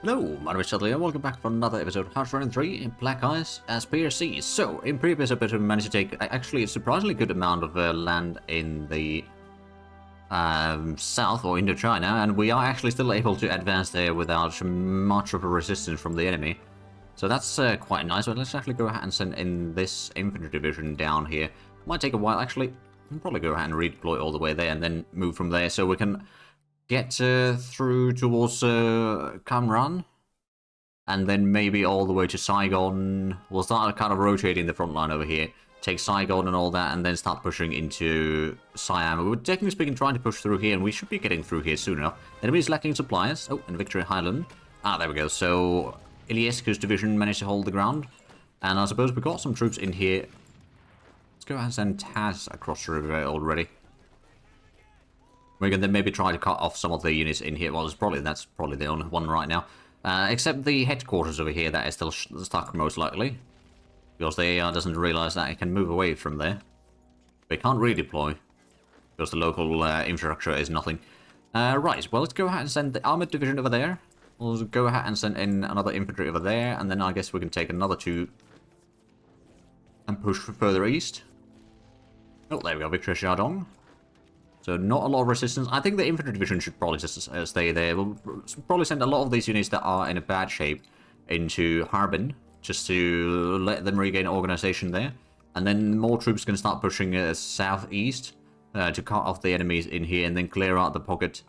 Hello, my name is Chudley and welcome back for another episode of House Running 3 in Black Ice as PRC. So, in previous episode we managed to take actually a surprisingly good amount of land in the south or Indochina, and we are actually still able to advance there without much of a resistance from the enemy. So that's quite nice, but let's actually go ahead and send in this infantry division down here. Might take a while, actually. We'll probably go ahead and redeploy all the way there and then move from there so we can get through towards Kamran, and then maybe all the way to Saigon. We'll start kind of rotating the front line over here, take Saigon and all that, and then start pushing into Siam. We're technically speaking trying to push through here, and we should be getting through here soon enough. The enemy is lacking supplies. Oh, and Victory Highland. Ah, there we go. So Iliescu's division managed to hold the ground, and I suppose we got some troops in here. Let's go ahead and send Taz across the river already. We can then maybe try to cut off some of the units in here. Well, that's probably the only one right now. Except the headquarters over here that is still stuck, most likely. Because the AR doesn't realize that it can move away from there. They can't redeploy. Because the local infrastructure is nothing. Right, well, let's go ahead and send the armored division over there. We'll go ahead and send in another infantry over there. And then I guess we can take another two and push further east. Oh, there we go, Victory Shandong. So not a lot of resistance. I think the infantry division should probably just stay there. We'll probably send a lot of these units that are in a bad shape into Harbin, just to let them regain organization there. And then more troops can start pushing southeast to cut off the enemies in here and then clear out the pocket,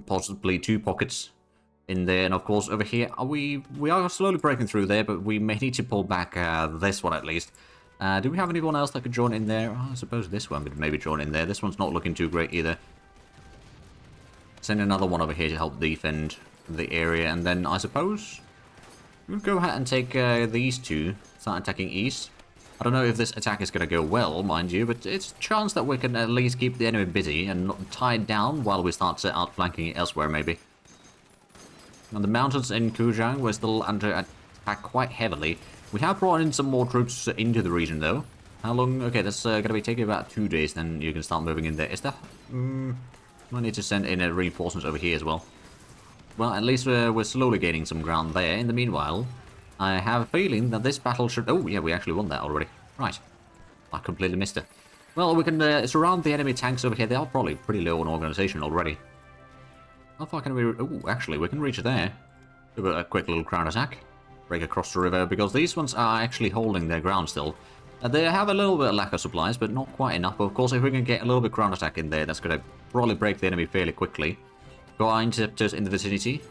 possibly two pockets in there. And of course over here, we are slowly breaking through there, but we may need to pull back this one at least. Do we have anyone else that could join in there? Oh, I suppose this one could maybe join in there. This one's not looking too great either. Send another one over here to help defend the area. And then I suppose we'll go ahead and take these two. Start attacking east. I don't know if this attack is going to go well, mind you. But it's a chance that we can at least keep the enemy busy and not tied down while we start outflanking it elsewhere maybe. On the mountains in Kujang, we're still under attack quite heavily. We have brought in some more troops into the region, though. How long? Okay, that's going to be taking about 2 days, then you can start moving in there. Is that... I need to send in reinforcements over here as well. Well, at least we're slowly gaining some ground there. In the meanwhile, I have a feeling that this battle should... Oh, yeah, we actually won that already. Right. I completely missed it. Well, we can surround the enemy tanks over here. They are probably pretty low on organization already. How far can we... Oh, actually, we can reach there. Do a quick little ground attack. Break across the river, because these ones are actually holding their ground still. They have a little bit of lack of supplies, but not quite enough. But of course, if we can get a little bit ground attack in there, that's going to probably break the enemy fairly quickly. Got our interceptors in the vicinity.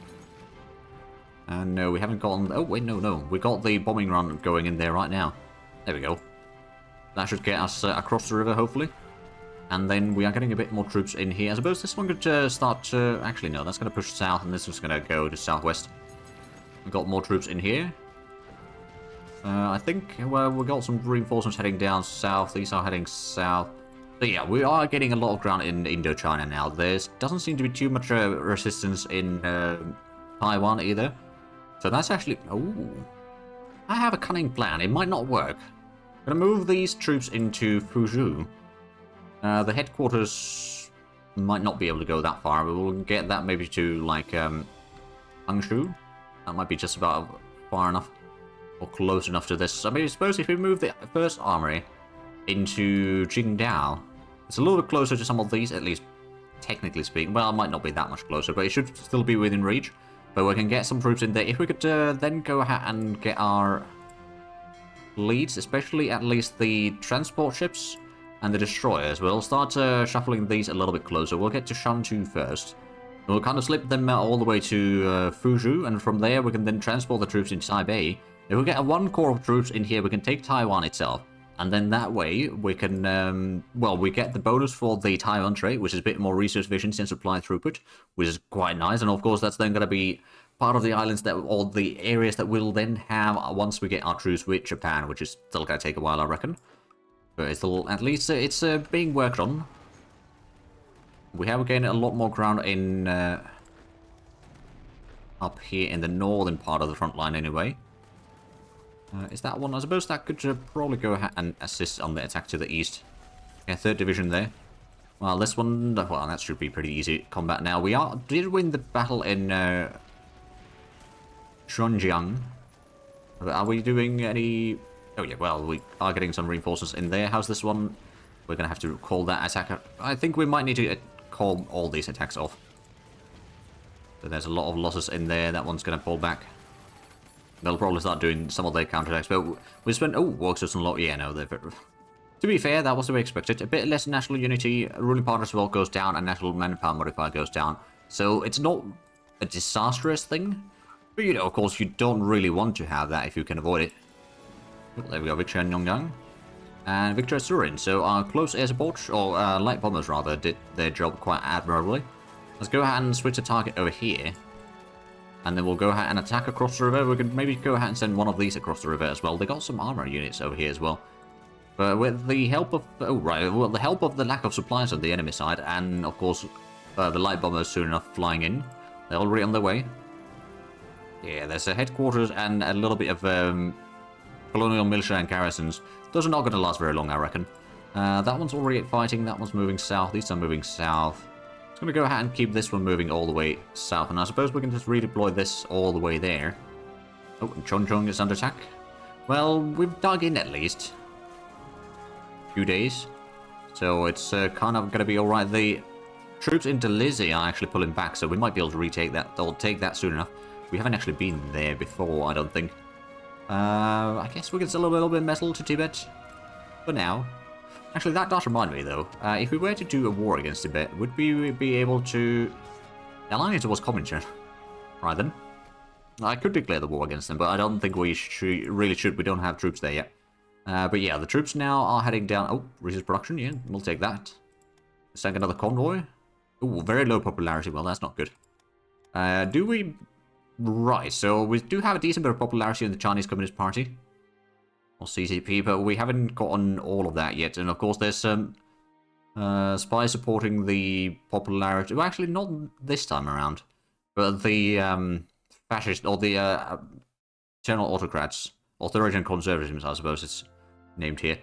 And no, we haven't gotten... Oh, wait, no. We got the bombing run going in there right now. There we go. That should get us across the river, hopefully. And then we are getting a bit more troops in here. I suppose this one could start... Actually, no, that's going to push south, and this is going to go to southwest. We've got more troops in here. I think, well, we got some reinforcements heading down south. These are heading south. So yeah, we are getting a lot of ground in Indochina now. There doesn't seem to be too much resistance in Taiwan either. So that's actually... Oh, I have a cunning plan. It might not work. I'm going to move these troops into Fuzhou. The headquarters might not be able to go that far, but we'll get that maybe to, like, Hangshu. That might be just about far enough, or close enough to this. I mean, I suppose if we move the first armory into Qingdao, it's a little bit closer to some of these, at least technically speaking. Well, it might not be that much closer, but it should still be within reach. But we can get some troops in there. If we could then go ahead and get our leads, especially at least the transport ships and the destroyers, we'll start shuffling these a little bit closer. We'll get to Shantou first. We'll kind of slip them all the way to Fuzhou, and from there we can then transport the troops into Taipei. If we get one core of troops in here, we can take Taiwan itself. And then that way we can, well, we get the bonus for the Taiwan trade, which is a bit more resource efficiency and supply throughput, which is quite nice. And of course, that's then going to be part of the islands that, or the areas that we'll then have once we get our truce with Japan, which is still going to take a while, I reckon. But it's still, at least it's being worked on. We have gained a lot more ground in up here in the northern part of the front line anyway. Is that one? I suppose that could probably go ahead and assist on the attack to the east. Yeah, 3rd Division there. Well, this one, well, that should be pretty easy combat now. We did win the battle in Zhonjiang. Are we doing any... Oh yeah, well, we are getting some reinforcements in there. How's this one? We're going to have to call that attack. I think we might need to call all these attacks off. So there's a lot of losses in there. That one's going to pull back. They'll probably start doing some of their counterattacks. But we spent... Oh, works us a lot. Yeah, no, they're... To be fair, that was to be expected. A bit less national unity. Ruling partners well goes down and national manpower modifier goes down. So it's not a disastrous thing. But, you know, of course, you don't really want to have that if you can avoid it. Oh, there we go, Victor and Yongyang. And Victor Surin. So our close air support, or light bombers rather, did their job quite admirably. Let's go ahead and switch the target over here. And then we'll go ahead and attack across the river. We could maybe go ahead and send one of these across the river as well. They got some armor units over here as well. But with the help of... Oh, right. Well, the help of the lack of supplies on the enemy side, and, of course, the light bombers soon enough flying in. They're already on their way. Yeah, there's a headquarters and a little bit of colonial militia and garrisons. Those are not going to last very long, I reckon. That one's already fighting. That one's moving south. These are moving south. I'm going to go ahead and keep this one moving all the way south. And I suppose we can just redeploy this all the way there. Oh, and Chongchong is under attack. Well, we've dug in at least. Few days, so it's kind of going to be alright. The troops into Lizzie are actually pulling back, so we might be able to retake that, or take that soon enough. We haven't actually been there before, I don't think. I guess we can sell a little bit of metal to Tibet for now. Actually, that does remind me though, if we were to do a war against Tibet, would we be able to align it towards Comintern? Right then. I could declare the war against them, but I don't think we really should. We don't have troops there yet. But yeah, the troops now are heading down. Oh, resource production, yeah, we'll take that. Let's take another convoy. Oh, very low popularity. Well, that's not good. Do we... Right, so we do have a decent bit of popularity in the Chinese Communist Party. Or CCP, but we haven't gotten all of that yet. And of course, there's some spies supporting the popularity. Well, actually, not this time around. But the fascist, or the general autocrats. Authoritarian conservatism, I suppose it's named here.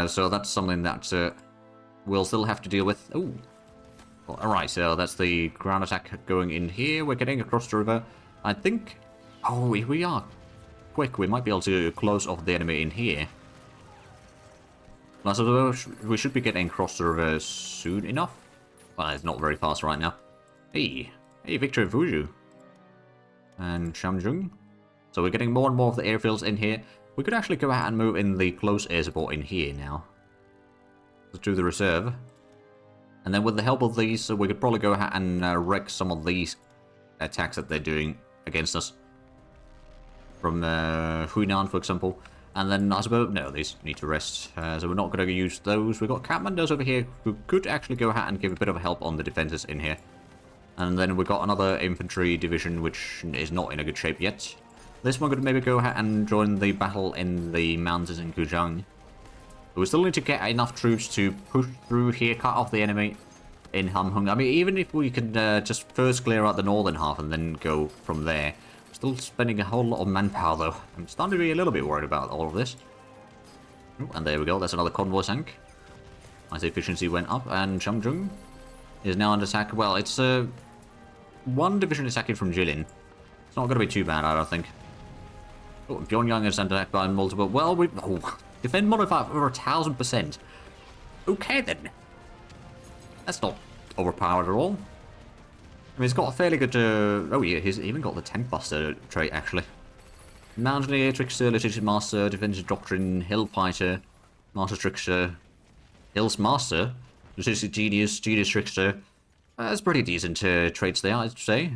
So that's something that we'll still have to deal with. Oh, well, alright, so that's the ground attack going in here. We're getting across the river. I think... Oh, if we are quick, we might be able to close off the enemy in here. I suppose we should be getting across the river soon enough. Well, it's not very fast right now. Hey, Victor and Fuju. And Shamjung. So we're getting more and more of the airfields in here. We could actually go ahead and move in the close air support in here now. Let's do the reserve. And then with the help of these, we could probably go ahead and wreck some of these attacks that they're doing against us. From Hunan, for example. And then I suppose, no, these need to rest. So we're not going to use those. We've got Kathmandos over here who could actually go ahead and give a bit of help on the defenses in here. And then we've got another infantry division which is not in a good shape yet. This one could maybe go ahead and join the battle in the mountains in Gujiang. But we still need to get enough troops to push through here, cut off the enemy in Hamhung. I mean, even if we could just first clear out the northern half and then go from there. We're still spending a whole lot of manpower though. I'm starting to be a little bit worried about all of this. Oh, and there we go, that's another convoy sank. Nice efficiency went up, and Shamjung is now under attack. Well, it's one division attacking from Jilin. It's not going to be too bad, I don't think. Oh, Pyongyang is under attack by multiple. Well, we defend modifier over 1000%. Okay then. That's not overpowered at all. I mean, he's got a fairly good. Oh yeah, he's even got the tank buster trait actually. Mountaineer, trickster, litigation master, defensive doctrine, hill fighter, master trickster, hills master, logistic genius, genius trickster. That's pretty decent traits there, I'd say.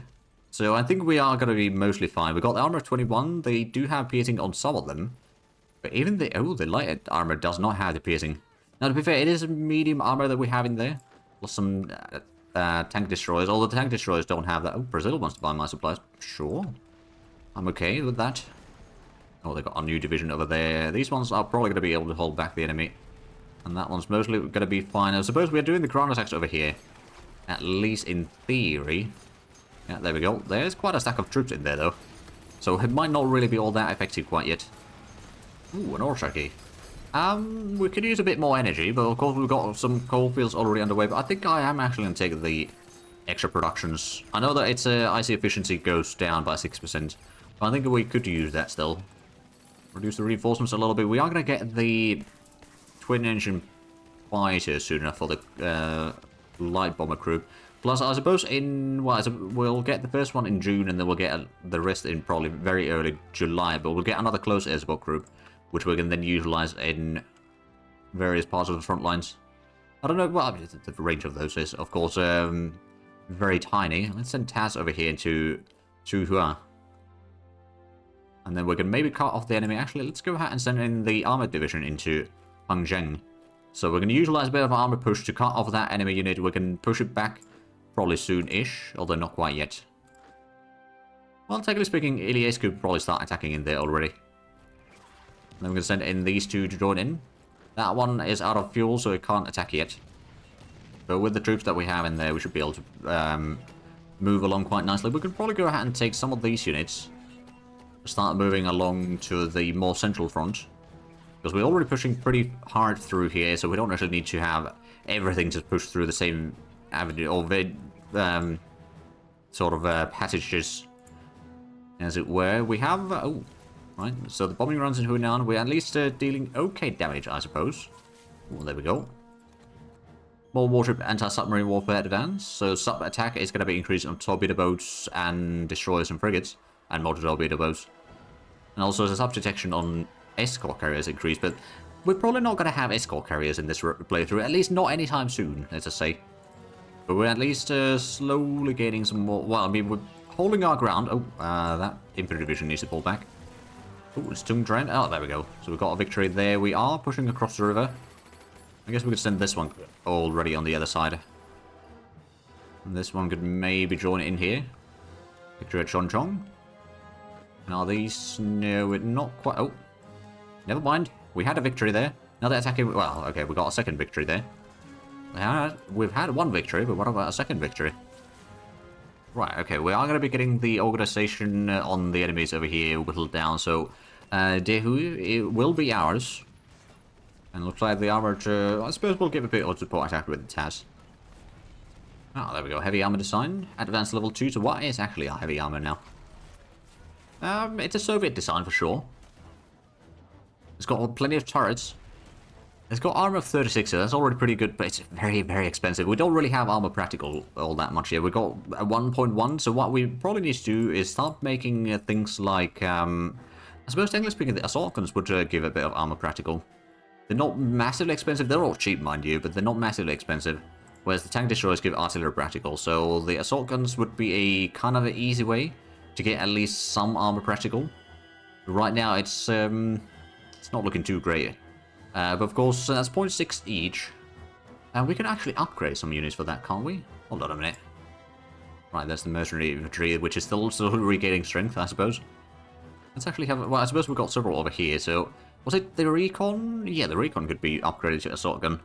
So I think we are going to be mostly fine. We've got the armor of 21. They do have piercing on some of them. But even the light armor does not have the piercing. Now, to be fair, it is a medium armor that we have in there. Plus some tank destroyers. Although the tank destroyers don't have that. Oh, Brazil wants to buy my supplies. Sure. I'm okay with that. Oh, they've got a new division over there. These ones are probably going to be able to hold back the enemy. And that one's mostly going to be fine. I suppose we are doing the ground attacks over here. At least in theory. Yeah, there we go. There's quite a stack of troops in there, though. So it might not really be all that effective quite yet. Ooh, an ore key. We could use a bit more energy, but of course we've got some coal fields already underway. But I think I am actually going to take the extra productions. I know that its IC efficiency goes down by 6%. I think we could use that still. Reduce the reinforcements a little bit. We are going to get the twin-engine fighter soon enough for the light bomber crew. Plus, I suppose we'll get the first one in June, and then we'll get the rest in probably very early July. But we'll get another close air support group, which we can then utilize in various parts of the front lines. I don't know. Well, the range of those is, of course, very tiny. Let's send Taz over here to Hua. And then we can maybe cut off the enemy. Actually, let's go ahead and send in the armored division into Hangzheng. So we're going to utilize a bit of armor push to cut off that enemy unit. We can push it back probably soon-ish, although not quite yet. Well, technically speaking, Ilyes could probably start attacking in there already. And then we're going to send in these two to join in. That one is out of fuel, so it can't attack yet. But with the troops that we have in there, we should be able to move along quite nicely. We could probably go ahead and take some of these units, start moving along to the more central front, because we're already pushing pretty hard through here, so we don't actually need to have everything to push through the same avenue or sort of passages, as it were. We have right, so the bombing runs in Hunan, we're at least dealing okay damage, I suppose. Well, there we go. More warship anti-submarine warfare advance, so sub attack is going to be increased on torpedo boats and destroyers and frigates, and motor torpedo boats. And also the sub detection on escort carriers increased, but we're probably not going to have escort carriers in this playthrough, at least not anytime soon, let's just say. But we're at least slowly gaining some more. Well, I mean, we're holding our ground. Oh, that infantry division needs to pull back. Oh, it's Tung Dren. Oh, there we go. So we've got a victory there. We are pushing across the river. I guess we could send this one already on the other side. And this one could maybe join in here. Victory at Chonchong. Now these, no, we're not quite. Oh, never mind. We had a victory there. Now they're attacking. Well, okay, we got a second victory there. We've had one victory, but what about a second victory? Right, okay, we are going to be getting the organization on the enemies over here whittled down, so Dehu, it will be ours. And looks like the armored, I suppose we'll give a bit of support attack with the Taz. Oh, there we go, heavy armor design, advanced level 2, so what is actually our heavy armor now? It's a Soviet design for sure. It's got plenty of turrets. It's got armor of 36, so that's already pretty good, but it's very, very expensive. We don't really have armor practical all that much here. We got a 1.1, so what we probably need to do is start making things like, I suppose technically speaking, the assault guns would give a bit of armor practical. They're not massively expensive. They're all cheap, mind you, but they're not massively expensive. Whereas the tank destroyers give artillery practical, so the assault guns would be a kind of an easy way to get at least some armor practical. Right now, it's not looking too great. But of course, that's 0.6 each. And we can actually upgrade some units for that, can't we? Hold on a minute. Right, there's the mercenary infantry, which is still regaining strength, I suppose. Let's actually have... Well, I suppose we've got several over here, so... Was it the recon? Yeah, the recon could be upgraded to assault gun.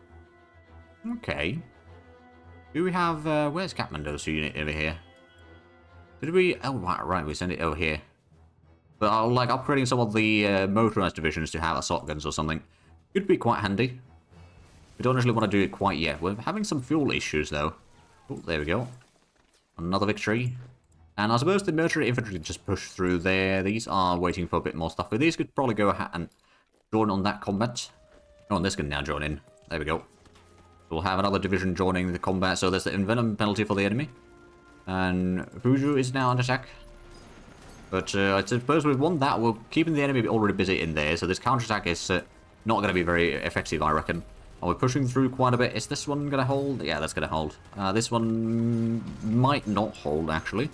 Okay. Do we have... where's Kathmandu's unit over here? Did we... Oh, right, we sent it over here. But like upgrading some of the motorized divisions to have assault guns or something could be quite handy. We don't actually want to do it quite yet. We're having some fuel issues, though. Oh, there we go. Another victory. And I suppose the military infantry just push through there. These are waiting for a bit more stuff. But these could probably go ahead and join on that combat. Oh, and this can now join in. There we go. We'll have another division joining the combat. So there's the envenom penalty for the enemy. And Fuju is now under attack. But I suppose we've won that. We're keeping the enemy already busy in there. So this counterattack is not going to be very effective, I reckon. Oh, we're pushing through quite a bit. Is this one going to hold? Yeah, that's going to hold. This one might not hold, actually.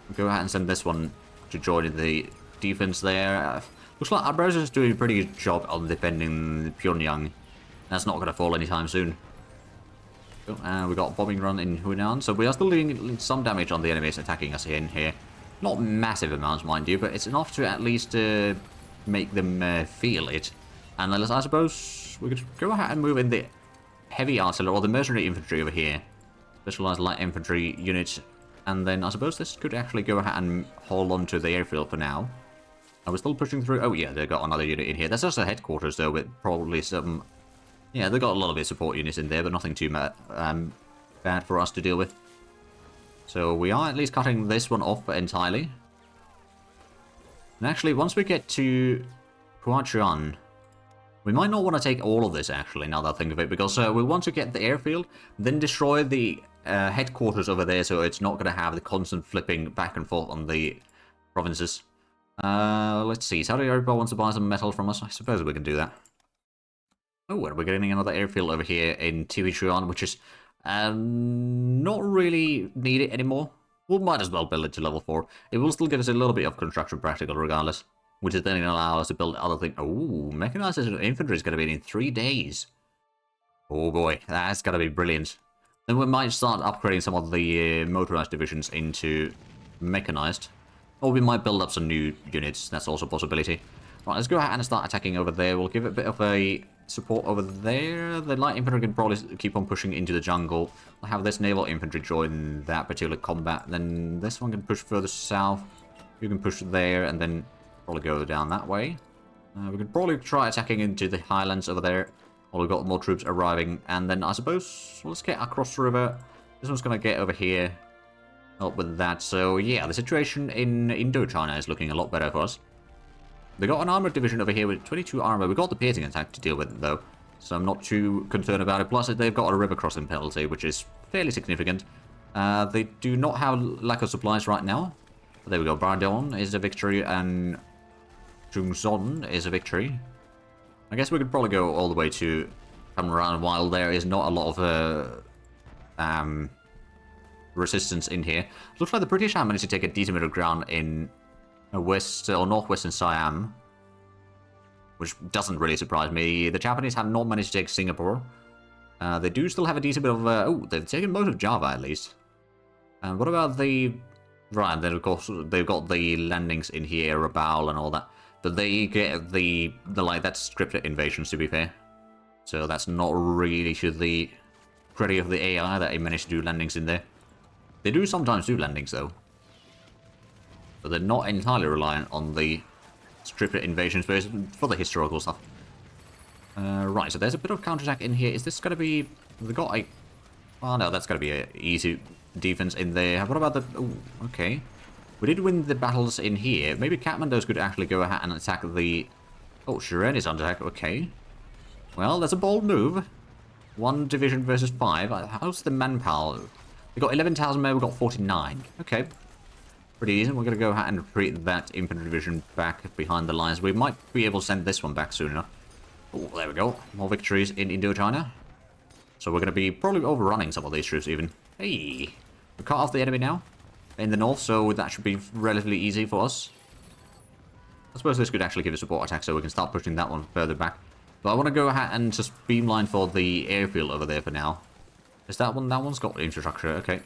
We'll go ahead and send this one to join in the defense there. Looks like our browser's doing a pretty good job on defending Pyongyang. That's not going to fall anytime soon. We got a bombing run in Hunan, so we are still doing some damage on the enemies attacking us in here. Not massive amounts, mind you, but it's enough to at least make them feel it. And then I suppose we could go ahead and move in the heavy artillery or the mercenary infantry over here. Specialized light infantry units. And then I suppose this could actually go ahead and hold on to the airfield for now. Are we still pushing through? Oh yeah, they've got another unit in here. That's just the headquarters though, with probably some... Yeah, they've got a lot of bit support units in there, but nothing too bad for us to deal with. So we are at least cutting this one off entirely. And actually, once we get to Huachuan, we might not want to take all of this, actually, now that I think of it, because we want to get the airfield, then destroy the headquarters over there, so it's not going to have the constant flipping back and forth on the provinces. Let's see, Saudi Arabia wants to buy some metal from us. I suppose we can do that. Oh, and we're getting another airfield over here in Tiwichuan, which is not really needed anymore. We might as well build it to level 4. It will still give us a little bit of construction practical regardless, which is then going to allow us to build other things. Oh, mechanized infantry is going to be in 3 days. Oh boy, that's going to be brilliant. Then we might start upgrading some of the motorized divisions into mechanized. Or we might build up some new units, that's also a possibility. Right, let's go ahead and start attacking over there. We'll give it a bit of a support over there. The light infantry can probably keep on pushing into the jungle. I'll have this naval infantry join that particular combat. Then this one can push further south. You can push there and then probably go down that way. We could probably try attacking into the highlands over there. Well, we've got more troops arriving. And then I suppose let's get across the river. This one's going to get over here. Help with that. So yeah, the situation in Indochina is looking a lot better for us. They got an armored division over here with 22 armor. We got the piercing attack to deal with, though, so I'm not too concerned about it. Plus, they've got a river crossing penalty, which is fairly significant. They do not have lack of supplies right now. But there we go. Bardon is a victory, and Jungzon is a victory. I guess we could probably go all the way to Kamran while there is not a lot of resistance in here. Looks like the British have managed to take a decent bit of ground in west or northwestern Siam, which doesn't really surprise me. The Japanese have not managed to take Singapore. They do still have a decent bit of oh, they've taken most of Java at least. What about the right? Then of course they've got the landings in here, Rabaul and all that, but they get the like that's scripted invasions, to be fair. So that's not really to the credit of the AI that they managed to do landings in there. They do sometimes do landings though. But they're not entirely reliant on the scripted invasions for the historical stuff. Right, so there's a bit of counterattack in here. Is this going to be... They got a... Oh no, that's going to be an easy defense in there. What about the... Oh, okay. We did win the battles in here. Maybe Kathmandu's could actually go ahead and attack the... Oh, Shiren is under attack. Okay. Well, that's a bold move. 1 division versus 5. How's the manpower? We got 11,000 men, we got 49. Okay. Pretty decent. We're going to go ahead and retreat that infantry division back behind the lines. We might be able to send this one back soon enough. Oh, there we go. More victories in Indochina. So we're going to be probably overrunning some of these troops even. Hey! We cut off the enemy now in the north, so that should be relatively easy for us. I suppose this could actually give a support attack, so we can start pushing that one further back. But I want to go ahead and just beamline for the airfield over there for now. Is that one? That one's got infrastructure. Okay.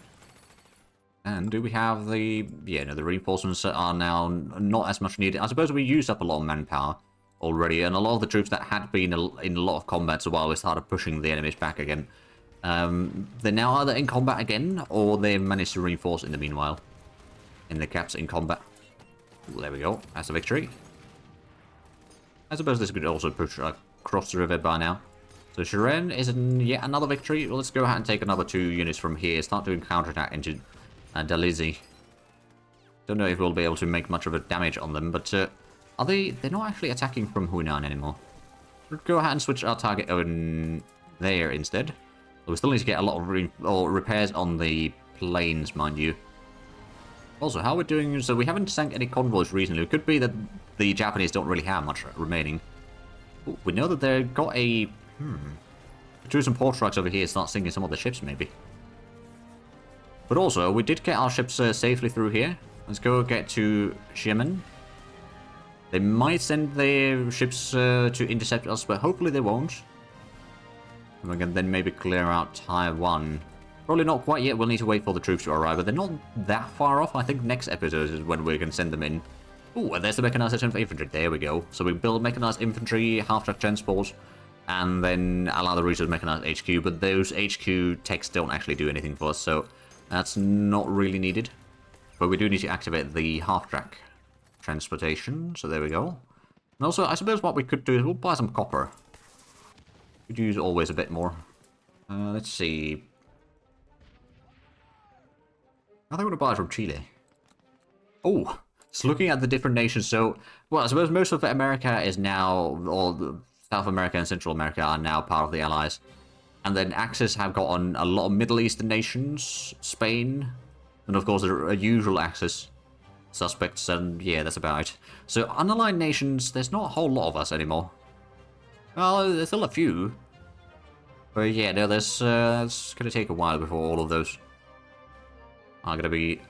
And do we have the... Yeah, no, the reinforcements are now not as much needed. I suppose we used up a lot of manpower already, and a lot of the troops that had been in a lot of combats while we started pushing the enemies back again. They're now either in combat again, or they've managed to reinforce in the meanwhile. In the caps in combat. Ooh, there we go. That's a victory. I suppose this could also push across the river by now. So Shiren is yet another victory. Well, let's go ahead and take another 2 units from here. Start doing counterattack into... Dalizi. Don't know if we'll be able to make much of a damage on them, but are they... They're not actually attacking from Hunan anymore. We'll go ahead and switch our target over there instead. But we still need to get a lot of repairs on the planes, mind you. Also, how we're doing... So we haven't sank any convoys recently. It could be that the Japanese don't really have much remaining. Ooh, we know that they've got a... Do some port strikes over here, start sinking some of the ships, maybe. But also, we did get our ships safely through here. Let's go get to Xiamen. They might send their ships to intercept us, but hopefully they won't. And we can then maybe clear out Taiwan. Probably not quite yet. We'll need to wait for the troops to arrive, but they're not that far off. I think next episode is when we can send them in. Ooh, and there's the mechanized infantry. There we go. So we build mechanized infantry, half-track transport, and then allow the resource mechanized HQ. But those HQ techs don't actually do anything for us, so... That's not really needed. But we do need to activate the half-track transportation. So there we go. And also, I suppose what we could do is we'll buy some copper. Could use always a bit more. Let's see. I think we're going to buy it from Chile. Oh, Just looking at the different nations, so, well, I suppose most of America is now, or South America and Central America are now part of the Allies. And then Axis have got on a lot of Middle Eastern nations, Spain, and of course the usual Axis suspects, and yeah, that's about it. So unaligned nations, there's not a whole lot of us anymore. Well, there's still a few. But yeah, no, there's, it's gonna take a while before all of those are gonna be...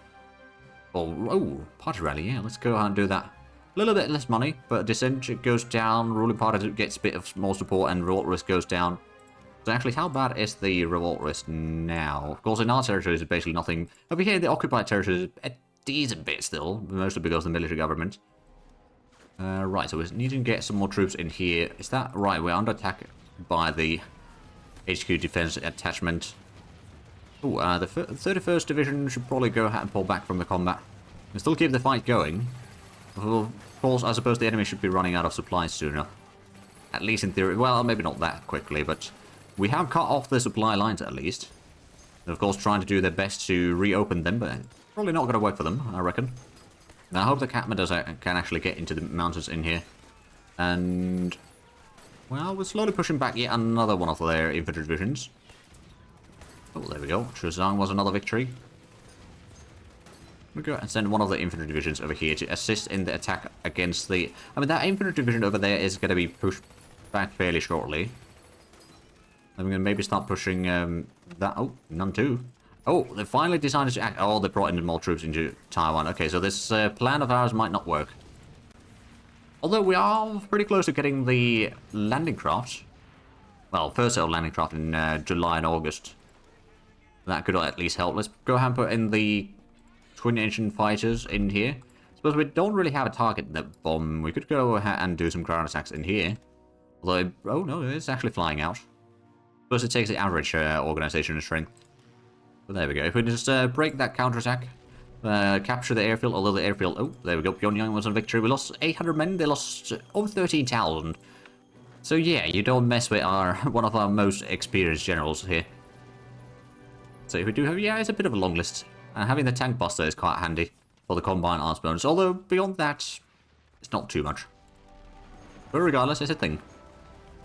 Oh, party rally, yeah, let's go ahead and do that. A little bit less money, but dissent goes down, ruling party gets a bit of more support, and revolt risk goes down. So actually, how bad is the revolt risk now? Of course, in our territories, it's basically nothing. Over here, the occupied territories, a decent bit still, mostly because of the military government. Right, so we need to get some more troops in here. Is that right? We're under attack by the HQ Defense Attachment. Oh, the 31st Division should probably go ahead and pull back from the combat. And still keep the fight going. Of course, I suppose the enemy should be running out of supplies soon enough. At least in theory. Well, maybe not that quickly, but we have cut off the supply lines at least. And of course, trying to do their best to reopen them, but probably not going to work for them, I reckon. Now, I hope the Catman can actually get into the mountains in here. And, well, we're slowly pushing back yet another one of their infantry divisions. Oh, there we go. Shuzang was another victory. We'll go and send one of the infantry divisions over here to assist in the attack against the... I mean, that infantry division over there is going to be pushed back fairly shortly. I'm going to maybe start pushing that... Oh, none too. Oh, they finally decided to act... Oh, they brought in more troops into Taiwan. Okay, so this plan of ours might not work. Although we are pretty close to getting the landing craft. Well, first set of landing craft in July and August. That could at least help. Let's go ahead and put in the twin engine fighters in here. Suppose we don't really have a target that bomb. We could go ahead and do some ground attacks in here. Although, oh no, it's actually flying out. Suppose it takes the average organization strength. But there we go. If we just break that counterattack, capture the airfield, although the airfield... Oh, there we go. Pyongyang was on victory. We lost 800 men. They lost over 13,000. So yeah, you don't mess with our one of our most experienced generals here. So if we do have... Yeah, it's a bit of a long list. And having the tank buster is quite handy for the combined arms bonus. Although, beyond that, it's not too much. But regardless, it's a thing.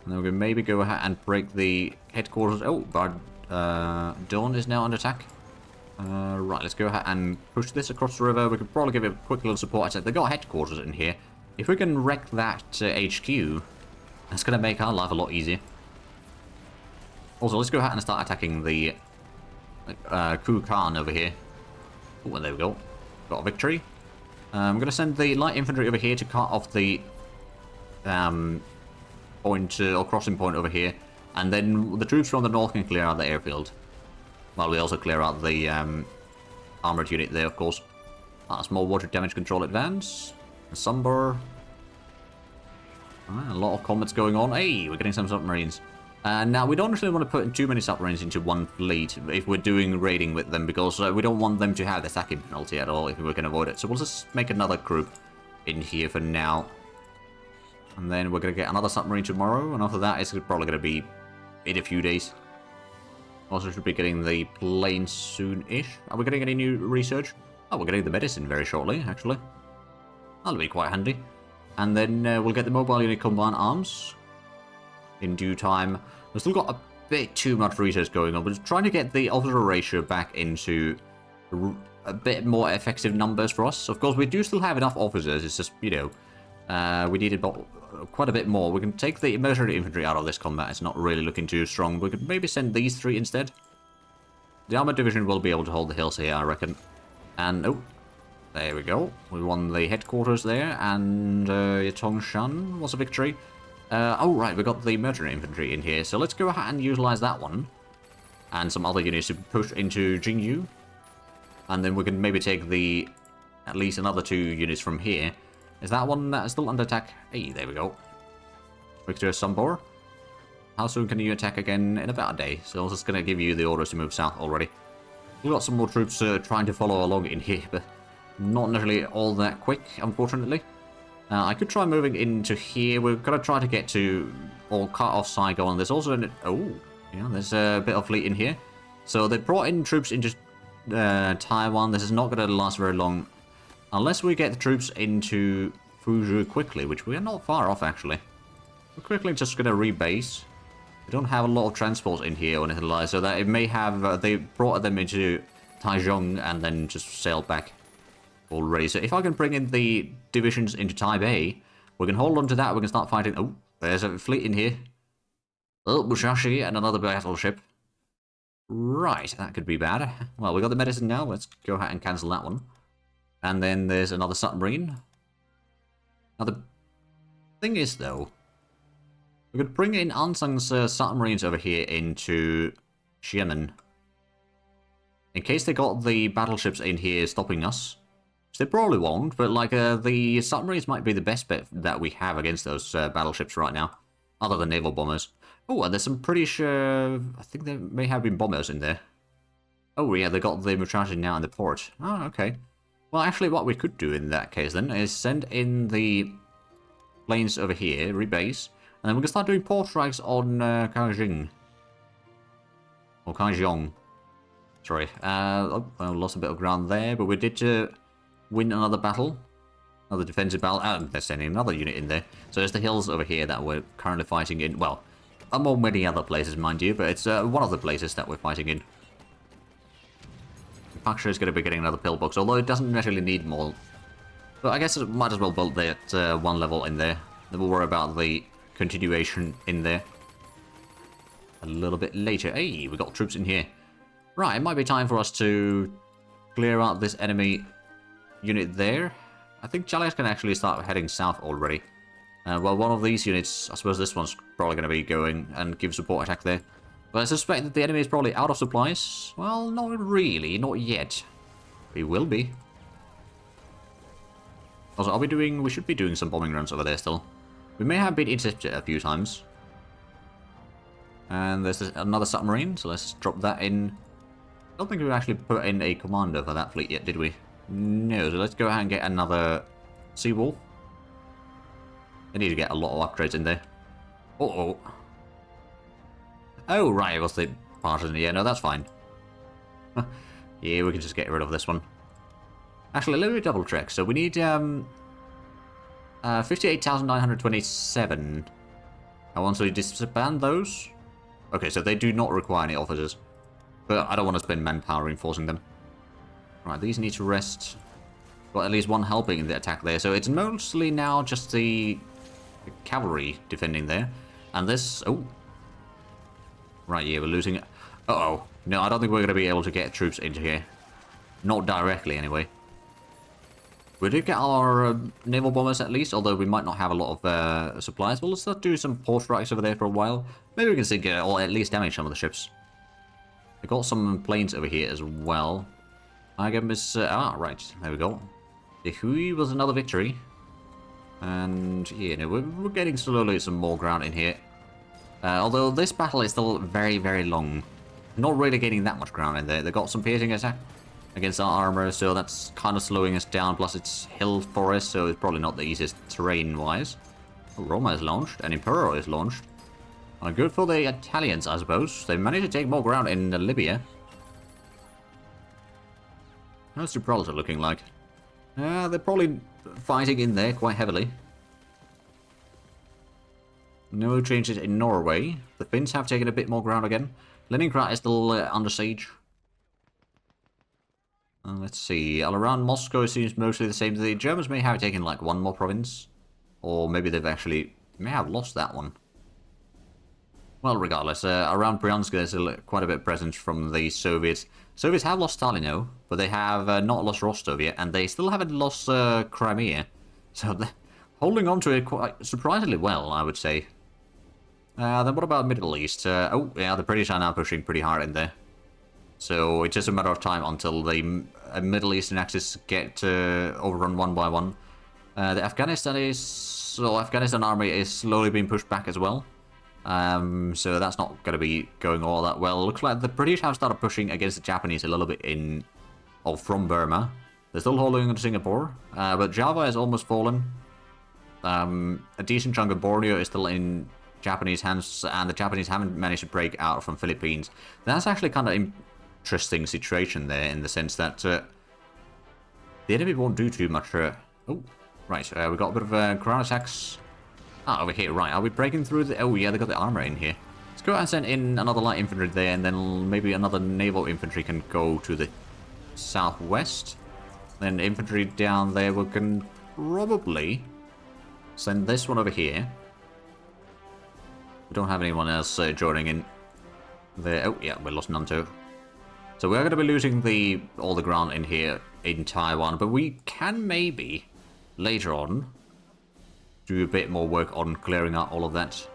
And then we can maybe go ahead and break the headquarters. Oh, but Dawn is now under attack. Right, let's go ahead and push this across the river. We could probably give it a quick little support attack. They've got headquarters in here. If we can wreck that HQ, that's going to make our life a lot easier. Also, let's go ahead and start attacking the Ku Khan over here. Oh, well, there we go. Got a victory. I'm going to send the light infantry over here to cut off the point or crossing point over here, and then the troops from the north can clear out the airfield. While we also clear out the armored unit there, of course. A small water damage control advance. A Sunbur. A lot of comets going on. Hey, we're getting some submarines. Now, we don't really want to put in too many submarines into one fleet if we're doing raiding with them, because we don't want them to have the sacking penalty at all if we can avoid it. So we'll just make another group in here for now. And then we're going to get another submarine tomorrow, and after that it's probably going to be in a few days. Also should be getting the plane soon-ish. Are we getting any new research? Oh, we're getting the medicine very shortly, actually. That'll be quite handy. And then we'll get the mobile unit combined arms in due time. We've still got a bit too much research going on. We're just trying to get the officer ratio back into a bit more effective numbers for us. Of course, we do still have enough officers. It's just, you know, we needed quite a bit more. We can take the mercenary infantry out of this combat. It's not really looking too strong. We could maybe send these three instead. The armored division will be able to hold the hills here, I reckon. And, oh, there we go. We won the headquarters there, and Tongshan was a victory. Oh, right, we got the mercenary infantry in here, so let's go ahead and utilize that one. And some other units to push into Jingyu. And then we can maybe take the at least another 2 units from here. Is that one still under attack? Hey, there we go. Victor Sumbor. How soon can you attack again? In about a day. So I'm just going to give you the orders to move south already. We've got some more troops trying to follow along in here, but not necessarily all that quick, unfortunately. I could try moving into here. We're going to try to get to, or cut off Saigon. There's also there's a bit of fleet in here. So they brought in troops into Taiwan. This is not going to last very long. Unless we get the troops into Fuzhou quickly, which we are not far off, actually. We're quickly just going to rebase. We don't have a lot of transports in here or anything like that, so that it may have... they brought them into Taichung and then just sailed back already. So if I can bring in the divisions into Taipei, we can hold on to that. We can start fighting... Oh, there's a fleet in here. Oh, Musashi and another battleship. Right, that could be bad. Well, we got the medicine now. Let's go ahead and cancel that one. And then there's another submarine. Now, the thing is, though, we could bring in Ansang's submarines over here into Xiamen. In case they got the battleships in here stopping us. Which they probably won't, but, like, the submarines might be the best bet that we have against those battleships right now. Other than naval bombers. Oh, and there's some pretty sure... I think there may have been bombers in there. Oh, yeah, they got the Musashi now in the port. Oh, okay. Well, actually, what we could do in that case, then, is send in the planes over here, rebase, and then we can start doing port strikes on Kaijing. Or Kaijong. Sorry. Oh, I lost a bit of ground there, but we did win another battle. Another defensive battle. They're sending another unit in there. So there's the hills over here that we're currently fighting in. Well, among many other places, mind you, but it's one of the places that we're fighting in. Paksha is going to be getting another pillbox, although it doesn't necessarily need more. But I guess it might as well build that one level in there. Then we'll worry about the continuation in there a little bit later. Hey, we got troops in here. Right, it might be time for us to clear out this enemy unit there. I think Chalice can actually start heading south already. Well, one of these units, I suppose this one's probably going to be going and give support attack there. But I suspect that the enemy is probably out of supplies. Well, not really, not yet. We will be. Also, we should be doing some bombing runs over there still. We may have been intercepted a few times. And there's another submarine, so let's drop that in. I don't think we actually put in a commander for that fleet yet, did we? No, so let's go ahead and get another Seawolf. I need to get a lot of upgrades in there. Uh-oh. Oh, right, it was the partisan. Yeah, no, that's fine. Yeah, we can just get rid of this one. Actually, let me double check. So we need 58,927. I want to disband those. Okay, so they do not require any officers. But I don't want to spend manpower reinforcing them. Right, these need to rest. Got at least one helping in the attack there. So it's mostly now just the cavalry defending there. And this... Oh. Right, yeah, we're losing... Uh-oh. No, I don't think we're going to be able to get troops into here. Not directly, anyway. We did get our naval bombers at least, although we might not have a lot of supplies. Well, let's not do some port strikes over there for a while. Maybe we can sink or at least damage some of the ships. We got some planes over here as well. I guess... right. There we go. The HoI was another victory. And, yeah, no, we're getting slowly some more ground in here. Although this battle is still very, very long. Not really getting that much ground in there. They got some piercing attack against our armor, so that's kind of slowing us down. Plus, it's hill forest, so it's probably not the easiest terrain-wise. Oh, Roma is launched, and Impero is launched. Good for the Italians, I suppose. They managed to take more ground in Libya. How's Gibraltar looking like? They're probably fighting in there quite heavily. No changes in Norway. The Finns have taken a bit more ground again. Leningrad is still under siege. Let's see. All around Moscow seems mostly the same. The Germans may have taken like one more province. Or maybe they've actually... may have lost that one. Well, regardless, around Bryansk there's quite a bit present from the Soviets. Soviets have lost Stalino, but they have not lost Rostov yet, and they still haven't lost Crimea. So they're holding on to it quite surprisingly well, I would say. Then what about Middle East? Oh, yeah, the British are now pushing pretty hard in there. So it's just a matter of time until the Middle Eastern axis get overrun one by one. The Afghanistan army is slowly being pushed back as well. So that's not going to be going all that well. Looks like the British have started pushing against the Japanese a little bit from Burma. They're still holding on to Singapore, but Java has almost fallen. A decent chunk of Borneo is still in Japanese hands, and the Japanese haven't managed to break out from Philippines. That's actually kind of interesting situation there, in the sense that The enemy won't do too much. Oh, right. We got a bit of ground attacks. Ah, over here. Right. Are we breaking through the... Oh, yeah, they got the armor in here. Let's go ahead and send in another light infantry there, and then maybe another naval infantry can go to the southwest. Then infantry down there, we can probably send this one over here. We don't have anyone else joining in there. Oh, yeah, we lost none too. So we're going to be losing all the ground in here in Taiwan, but we can maybe later on do a bit more work on clearing out all of that.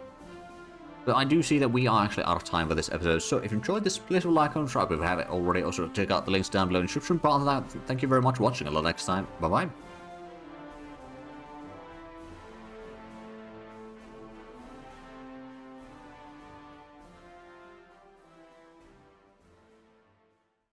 But I do see that we are actually out of time for this episode, so if you enjoyed this, please like and subscribe if you haven't already. Also, check out the links down below in the description. But other than that, thank you very much for watching. Until next time, bye-bye.